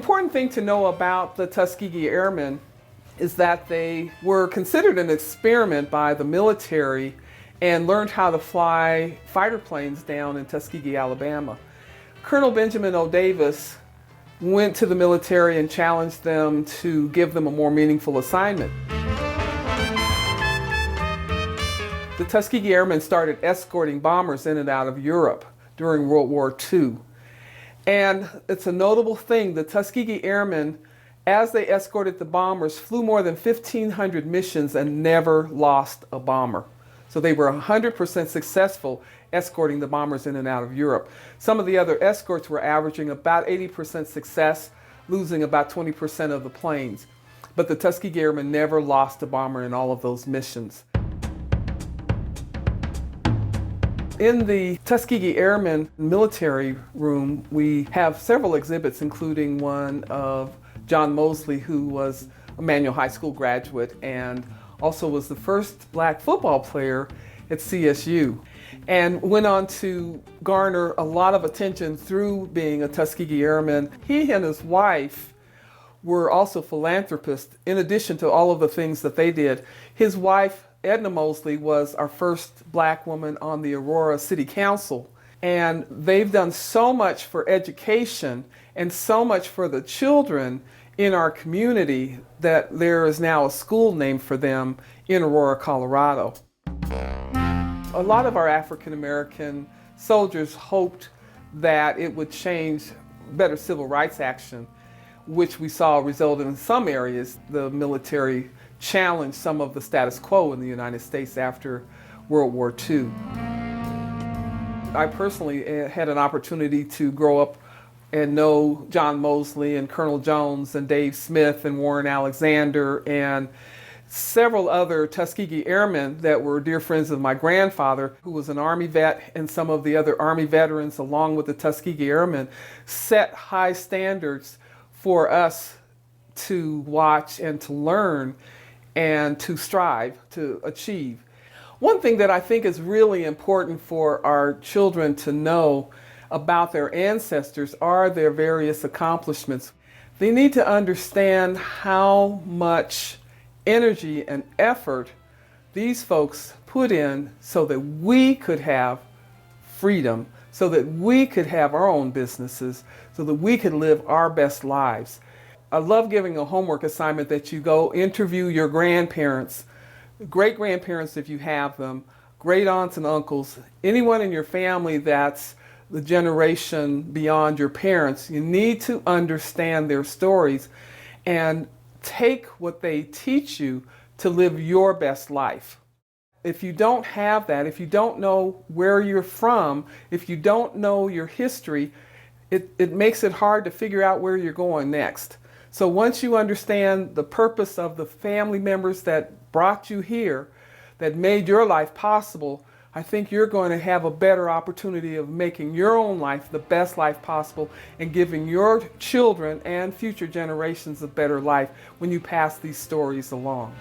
important thing to know about the Tuskegee Airmen is that they were considered an experiment by the military and learned how to fly fighter planes down in Tuskegee, Alabama. Colonel Benjamin O. Davis went to the military and challenged them to give them a more meaningful assignment. The Tuskegee Airmen started escorting bombers in and out of Europe during World War II. And it's a notable thing, the Tuskegee Airmen, as they escorted the bombers, flew more than 1,500 missions and never lost a bomber. So they were 100% successful escorting the bombers in and out of Europe. Some of the other escorts were averaging about 80% success, losing about 20% of the planes. But the Tuskegee Airmen never lost a bomber in all of those missions. In the Tuskegee Airmen military room, we have several exhibits, including one of John Mosley, who was a Manual High School graduate and also was the first black football player at CSU, and went on to garner a lot of attention through being a Tuskegee Airman. He and his wife were also philanthropists in addition to all of the things that they did. His wife, Edna Mosley, was our first black woman on the Aurora City Council, and they've done so much for education and so much for the children in our community that there is now a school named for them in Aurora, Colorado. A lot of our African American soldiers hoped that it would change better civil rights action, which we saw resulted in some areas. The military challenged some of the status quo in the United States after World War II. I personally had an opportunity to grow up and know John Mosley and Colonel Jones and Dave Smith and Warren Alexander and several other Tuskegee Airmen that were dear friends of my grandfather, who was an Army vet, and some of the other Army veterans, along with the Tuskegee Airmen, set high standards for us to watch and to learn and to strive to achieve. One thing that I think is really important for our children to know about their ancestors are their various accomplishments. They need to understand how much energy and effort these folks put in so that we could have freedom, so that we could have our own businesses, so that we could live our best lives. I love giving a homework assignment that you go interview your grandparents, great-grandparents if you have them, great aunts and uncles, anyone in your family that's the generation beyond your parents. You need to understand their stories and take what they teach you to live your best life. If you don't have that, if you don't know where you're from, if you don't know your history, it makes it hard to figure out where you're going next. So once you understand the purpose of the family members that brought you here, that made your life possible, I think you're going to have a better opportunity of making your own life the best life possible and giving your children and future generations a better life when you pass these stories along.